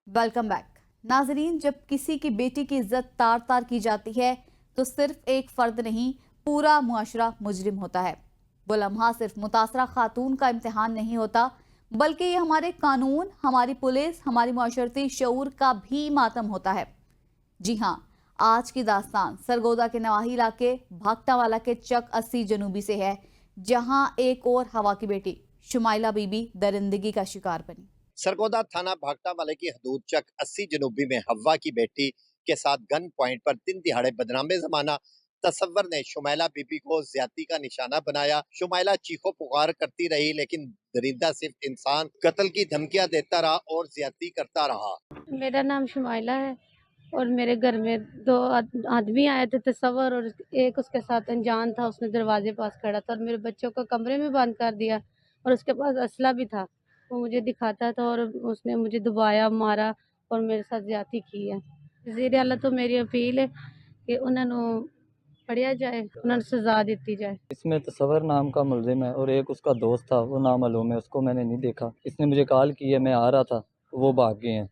Welcome back नाजरीन। जब किसी की बेटी की इज्जत तार तार की जाती है तो सिर्फ एक फर्द नहीं, पूरा मुआशरा मुजरिम होता है। वो लम्हा सिर्फ मुतासरा खातून का इम्तिहान नहीं होता, बल्कि ये हमारे कानून, हमारी पुलिस, हमारी मुआशरती शऊर का भी मातम होता है। जी हाँ, आज की दास्तान सरगोदा के नवाही इलाके भागटावाला के चक 80 जनूबी से है, जहां एक और हवा की बेटी शुमाइला बीबी दरिंदगी का शिकार बनी। सरगोदा थाना भागटा वाले की हदूद चक 80 जनूबी में हवा की बेटी के साथ गन पॉइंट पर दिन दिहाड़े बदनामे जमाना तसव्वर ने शुमाइला बीबी को ज्यादती का निशाना बनाया। शुमाइला चीखो पुकार करती रही, लेकिन दरिंदा सिर्फ इंसान कत्ल की धमकियां देता रहा और ज्यादती करता रहा। मेरा नाम शुमाइला है और मेरे घर में दो आदमी आए थे, तसव्वर और एक उसके साथ अनजान था। उसने दरवाजे पास खड़ा था और मेरे बच्चों को कमरे में बंद कर दिया और उसके पास असला भी था। वो मुझे दिखाता था और उसने मुझे दबाया, मारा और मेरे साथ ज्यादती की है। वज़ीर आला तो मेरी अपील है कि उन्होंने पढ़िया जाए, उन्हें सजा दी जाए। इसमें तसव्वुर नाम का मुलजिम है और एक उसका दोस्त था, वो नामालूम है, उसको मैंने नहीं देखा। इसने मुझे कॉल की है, मैं आ रहा था, वो भाग गए हैं।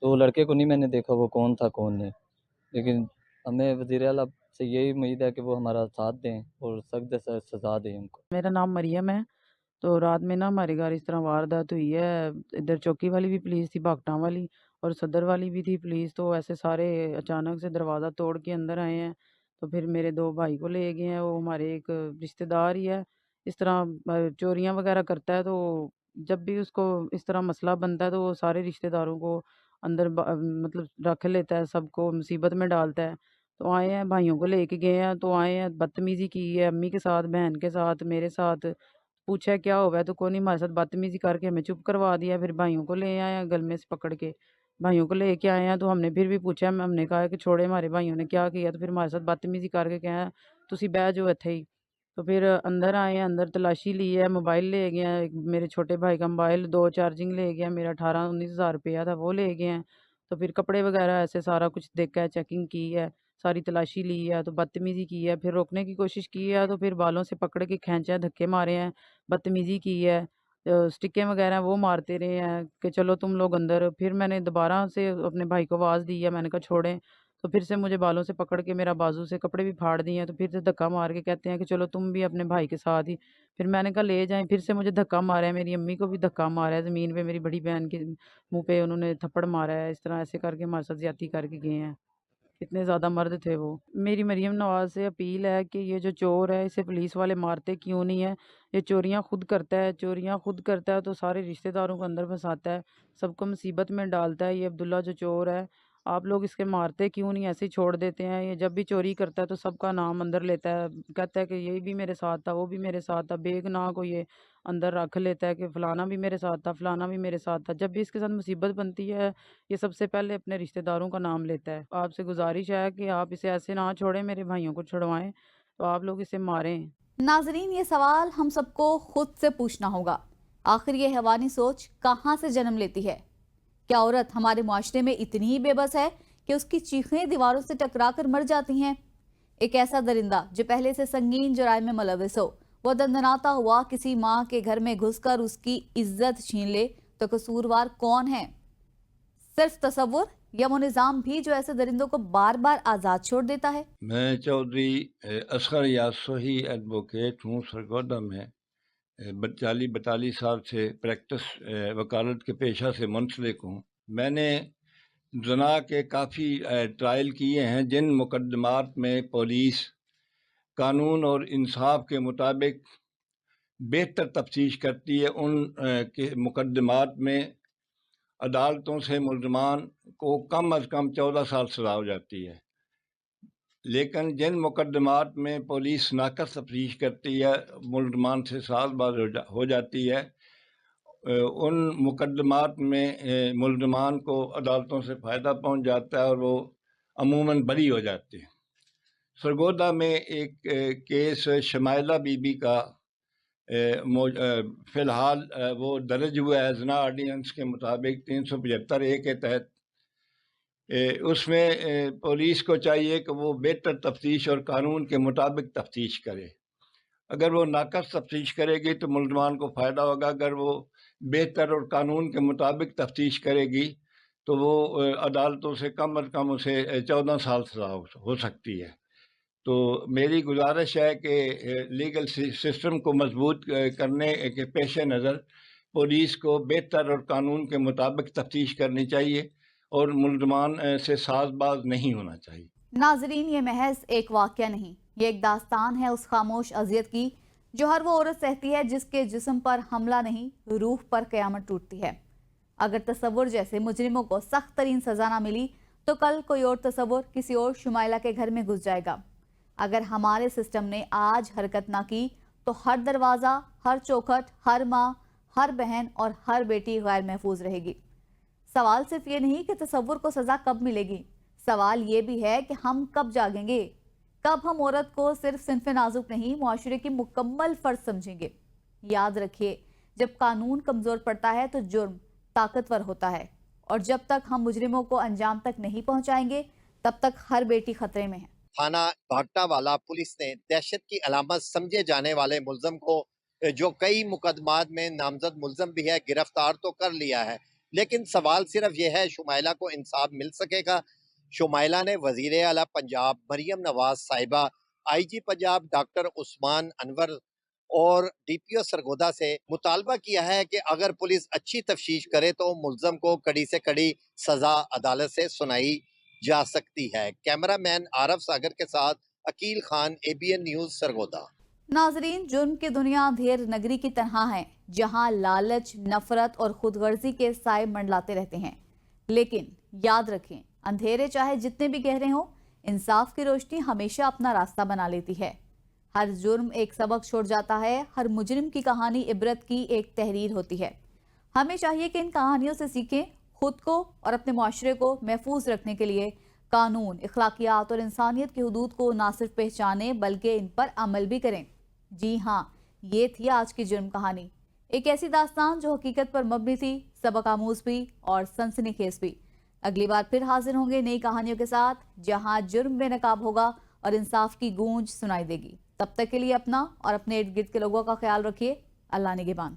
तो लड़के को नहीं मैंने देखा वो कौन था कौन नहीं, लेकिन हमें वज़ीर आला से यही उम्मीद है कि वो हमारा साथ दें और सख्त से सज़ा दें उनको। मेरा नाम मरियम है। तो रात में ना हमारे घर इस तरह वारदात हुई है। इधर चौकी वाली भी पुलिस थी, भागटा वाली, और सदर वाली भी थी पुलिस। तो ऐसे सारे अचानक से दरवाज़ा तोड़ के अंदर आए हैं। तो फिर मेरे दो भाई को ले गए हैं। वो हमारे एक रिश्तेदार ही है। इस तरह चोरियां वगैरह करता है। तो जब भी उसको इस तरह मसला बनता है तो वो सारे रिश्तेदारों को अंदर मतलब रख लेता है, सबको मुसीबत में डालता है। तो आए हैं, भाइयों को लेके गए हैं, तो आए हैं, बदतमीज़ी की है अम्मी के साथ, बहन के साथ, मेरे साथ। पूछा क्या हुआ है, तो कोई नहीं, हमारे साथ बदतमीजी करके हमें चुप करवा दिया। फिर भाइयों को ले आए हैं, गले से पकड़ के भाइयों को लेके आए हैं। तो हमने फिर भी पूछा, हमने कहा कि छोड़े, हमारे भाइयों ने क्या किया। तो फिर हमारे साथ बदतमीजी करके कहा तुसी बह जो इत्थे ही। तो फिर अंदर आए हैं, अंदर तलाशी ली है, मोबाइल ले गए हैं, मेरे छोटे भाई का मोबाइल, दो चार्जिंग ले गया, मेरा 18-19 हज़ार रुपया था वो ले गए हैं। तो फिर कपड़े वगैरह ऐसे सारा कुछ देखा है, चेकिंग की है, सारी तलाशी ली है। तो बदतमीजी की है, फिर रोकने की कोशिश की है, तो फिर बालों से पकड़ के खींचा है, धक्के मारे हैं, बदतमीज़ी की है। स्टिकें वगैरह वो मारते रहे हैं कि चलो तुम लोग अंदर। फिर मैंने दोबारा से अपने भाई को आवाज़ दी है, मैंने कहा छोड़ें। तो फिर से मुझे बालों से पकड़ के मेरा बाजू से कपड़े भी फाड़ दिए हैं। तो फिर से धक्का मार के कहते हैं कि चलो तुम भी अपने भाई के साथ ही। फिर मैंने कहा ले जाएँ। फिर से मुझे धक्का मारा है, मेरी अम्मी को भी धक्का मारा है ज़मीन पे, मेरी बड़ी बहन के मुँह पे उन्होंने थप्पड़ मारा है। इस तरह ऐसे करके हमारे साथ ज़्यादती करके गए हैं। कितने ज़्यादा मर्द थे वो। मेरी मरीम नवाज़ से अपील है कि ये जो चोर है, इसे पुलिस वाले मारते क्यों नहीं है। ये चोरियां खुद करता है, चोरियां खुद करता है तो सारे रिश्तेदारों को अंदर फंसाता है, सबको मुसीबत में डालता है। ये अब्दुल्ला जो चोर है, आप लोग इसके मारते क्यों नहीं, ऐसे ही छोड़ देते हैं। ये जब भी चोरी करता है तो सबका नाम अंदर लेता है, कहता है कि ये भी मेरे साथ था, वो भी मेरे साथ था, बेगुनाह को ये अंदर रख लेता है कि फलाना भी मेरे साथ था, फलाना भी मेरे साथ था। जब भी इसके साथ मुसीबत बनती है, ये सबसे पहले अपने रिश्तेदारों का नाम लेता है। आपसे गुजारिश है कि आप इसे ऐसे ना छोड़ें, मेरे भाइयों को छुड़वाएं, तो आप लोग इसे मारें। नाजरीन, ये सवाल हम सबको खुद से पूछना होगा, आखिर ये हैवानी सोच कहाँ से जन्म लेती है? क्या औरत हमारे मुआशरे में इतनी ही बेबस है कि उसकी चीखें दीवारों से टकरा कर मर जाती हैं? एक ऐसा दरिंदा जो पहले से संगीन जुराइम में मुलविस हो, वो दंदनाता हुआ किसी माँ के घर में घुसकर उसकी इज्जत छीन ले, तो कसूरवार कौन है? सिर्फ तसव्वुर या वो निजाम भी जो ऐसे दरिंदों को बार बार आजाद छोड़ देता है? मैं चौधरी असगर यासोही एडवोकेट हूँ। सरगोदा में 40-42 साल से प्रैक्टिस वकालत के पेशा से मुंसलिक हूँ। मैंने जना के काफ़ी ट्रायल किए हैं, जिन मुकदमात में पुलिस कानून और इंसाफ के मुताबिक बेहतर तफ्तीश करती है, उन के मुकदमात में अदालतों से मुलजमान को कम अज़ कम 14 साल सज़ा हो जाती है। लेकिन जिन मुकदमात में पुलिस नाकस तफ्तीश करती है, मुलजमान से साल बाद हो जाती है, उन मुकदमात में मुलजमान को अदालतों से फ़ायदा पहुंच जाता है और वो अमूमन बरी हो जाते हैं। सरगोदा में एक केस शमाइला बीबी का फ़िलहाल वो दर्ज हुआ है ज़ना ऑर्डिनेंस के मुताबिक 375A के तहत। उसमें पुलिस को चाहिए कि वो बेहतर तफ्तीश और कानून के मुताबिक तफ्तीश करे। अगर वो नाकस तफ्तीश करेगी तो मुलजमान को फ़ायदा होगा, अगर वो बेहतर और कानून के मुताबिक तफ्तीश करेगी تو وہ عدالتوں سے کم از کم اسے 14 سال سزا ہو سکتی ہے۔ تو میری گزارش ہے کہ لیگل سسٹم کو مضبوط کرنے کے پیش نظر پولیس کو بہتر اور قانون کے مطابق تفتیش کرنی چاہیے اور ملزمان سے ساز باز نہیں ہونا چاہیے۔ ناظرین، یہ محض ایک واقعہ نہیں، یہ ایک داستان ہے اس خاموش اذیت کی جو ہر وہ عورت سہتی ہے جس کے جسم پر حملہ نہیں، روح پر قیامت ٹوٹتی ہے۔ اگر تصور جیسے مجرموں کو سخت ترین سزا نہ ملی تو کل کوئی اور تصور کسی اور شمائلہ کے گھر میں گھس جائے گا۔ اگر ہمارے سسٹم نے آج حرکت نہ کی تو ہر دروازہ، ہر چوکھٹ، ہر ماں، ہر بہن اور ہر بیٹی غیر محفوظ رہے گی۔ سوال صرف یہ نہیں کہ تصور کو سزا کب ملے گی، سوال یہ بھی ہے کہ ہم کب جاگیں گے، کب ہم عورت کو صرف صنف نازک نہیں، معاشرے کی مکمل فرد سمجھیں گے۔ یاد رکھیے، جب قانون کمزور پڑتا ہے تو جرم طاقتور ہوتا ہے، اور جب تک ہم مجرموں کو انجام تک نہیں پہنچائیں گے تب تک ہر بیٹی خطرے میں ہے۔ تھانہ بھاگٹا والا پولیس نے دہشت کی علامت سمجھے جانے والے ملزم کو، جو کئی مقدمات میں نامزد ملزم بھی ہے، گرفتار تو کر لیا ہے، لیکن سوال صرف یہ ہے شمائلہ کو انصاف مل سکے گا؟ شمائلہ نے وزیر اعلیٰ پنجاب مریم نواز صاحبہ، آئی جی پنجاب ڈاکٹر عثمان انور اور ڈی پی او سرگودا سے مطالبہ کیا ہے کہ اگر پولیس اچھی تفتیش کرے تو ملزم کو کڑی سے کڑی سزا عدالت سے سنائی جا سکتی ہے۔ کیمرہ مین عارف ساگر کے ساتھ عقیل خان، ABN نیوز، سرگودا۔ ناظرین، جرم کی دنیا اندھیر نگری کی طرح ہے جہاں لالچ، نفرت اور خود غرضی کے سائے منڈلاتے رہتے ہیں، لیکن یاد رکھیں، اندھیرے چاہے جتنے بھی گہرے ہوں، انصاف کی روشنی ہمیشہ اپنا راستہ بنا لیتی ہے۔ ہر جرم ایک سبق چھوڑ جاتا ہے، ہر مجرم کی کہانی عبرت کی ایک تحریر ہوتی ہے۔ ہمیں چاہیے کہ ان کہانیوں سے سیکھیں، خود کو اور اپنے معاشرے کو محفوظ رکھنے کے لیے قانون، اخلاقیات اور انسانیت کی حدود کو نہ صرف پہچانیں بلکہ ان پر عمل بھی کریں۔ جی ہاں، یہ تھی آج کی جرم کہانی، ایک ایسی داستان جو حقیقت پر مبنی تھی، سبق آموز بھی اور سنسنی خیز بھی۔ اگلی بار پھر حاضر ہوں گے نئی کہانیوں کے ساتھ، جہاں جرم بے نقاب ہوگا اور انصاف کی گونج سنائی دے گی۔ تب تک کے لیے اپنا اور اپنے ارد گرد کے لوگوں کا خیال رکھیے۔ اللہ نگہبان۔